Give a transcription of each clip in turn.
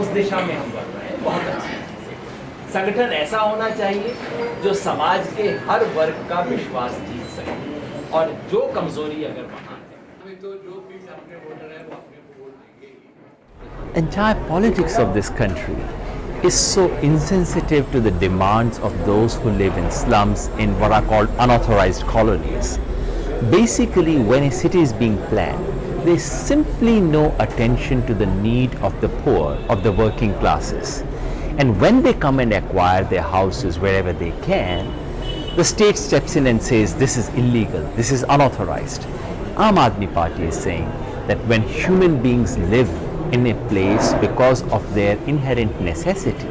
उस दिशा में हम बढ़ रहे हैं, बहुत अच्छी है। संगठन ऐसा होना चाहिए जो समाज के हर वर्ग का विश्वास जीत सके, और जो कमजोरी अगर वहाँ है तो जो भी अपने वोटर है वो अपने को वोट देंगे। Entire politics of this country is so insensitive to the demands of those who live in slums in what are called unauthorized colonies. Basically, when a city is being planned, there is simply no attention to the need of the poor, of the working classes. And when they come and acquire their houses wherever they can, the state steps in and says this is illegal, this is unauthorized. Aam Admi Party is saying that when human beings live in a place because of their inherent necessity,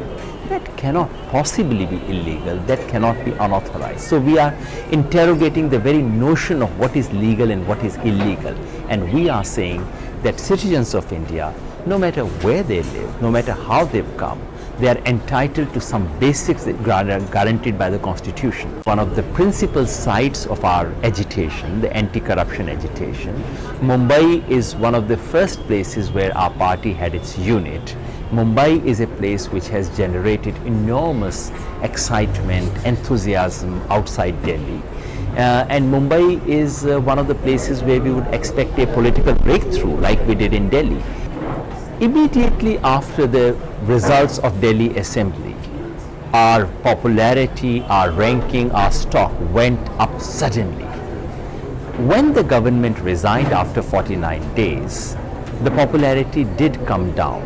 that cannot possibly be illegal, that cannot be unauthorized. So we are interrogating the very notion of what is legal and what is illegal. And we are saying that citizens of India, no matter where they live, no matter how they've come, they are entitled to some basics that are guaranteed by the Constitution. One of the principal sites of our agitation, the anti-corruption agitation, Mumbai is one of the first places where our party had its unit. Mumbai is a place which has generated enormous excitement, enthusiasm outside Delhi. And Mumbai is one of the places where we would expect a political breakthrough like we did in Delhi. Immediately after the results of Delhi Assembly, our popularity, our ranking, our stock went up suddenly. When the government resigned after 49 days, the popularity did come down.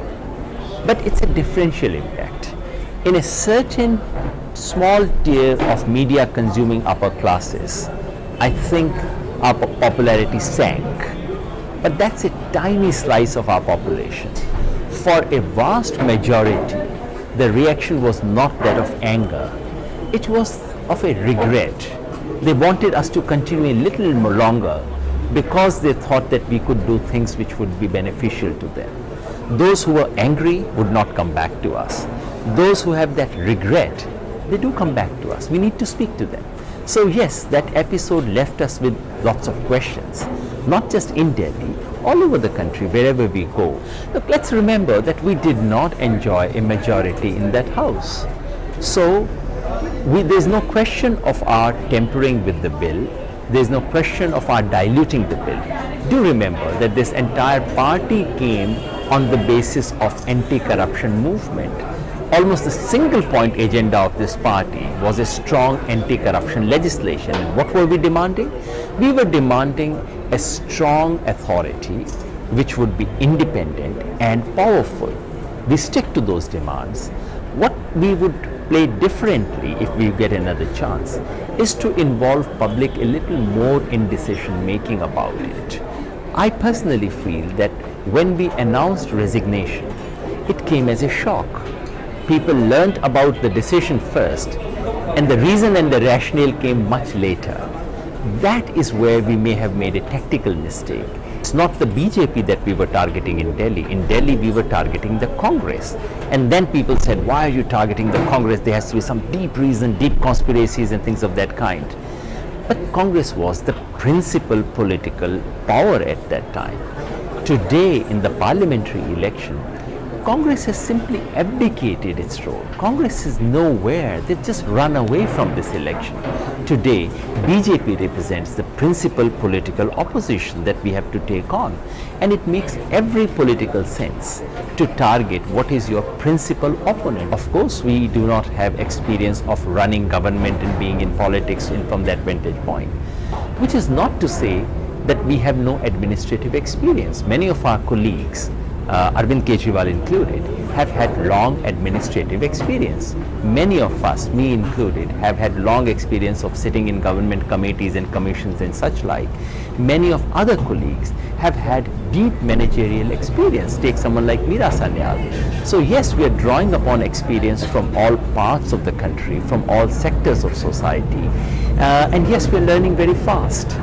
But it's a differential impact. In a certain small tier of media consuming upper classes, I think our popularity sank. But that's a tiny slice of our population. For a vast majority, the reaction was not that of anger. It was of a regret. They wanted us to continue a little more longer because they thought that we could do things which would be beneficial to them. Those who were angry would not come back to us. Those who have that regret, they do come back to us. We need to speak to them. So yes, that episode left us with lots of questions, not just in Delhi, all over the country, wherever we go. Look, let's remember that we did not enjoy a majority in that house. So there's no question of our tempering with the bill. There's no question of our diluting the bill. Do remember that this entire party came on the basis of anti-corruption movement. Almost the single point agenda of this party was a strong anti-corruption legislation. And what were we demanding? We were demanding a strong authority which would be independent and powerful. We stick to those demands. What we would play differently if we get another chance is to involve public a little more in decision making about it. I personally feel that when we announced resignation, it came as a shock. People learnt about the decision first, and the reason and the rationale came much later. That is where we may have made a tactical mistake. It's not the BJP that we were targeting in Delhi. In Delhi, we were targeting the Congress. And then people said, why are you targeting the Congress? There has to be some deep reason, deep conspiracies and things of that kind. But Congress was the principal political power at that time. Today, in the parliamentary election, Congress has simply abdicated its role. Congress is nowhere. They've just run away from this election. Today, BJP represents the principal political opposition that we have to take on. And it makes every political sense to target what is your principal opponent. Of course, we do not have experience of running government and being in politics from that vantage point, which is not to say that we have no administrative experience. Many of our colleagues, Arvind Kejriwal included, have had long administrative experience. Many of us, me included, have had long experience of sitting in government committees and commissions and such like. Many of other colleagues have had deep managerial experience. Take someone like Meera Sanyal. So yes, we are drawing upon experience from all parts of the country, from all sectors of society. And yes, we are learning very fast.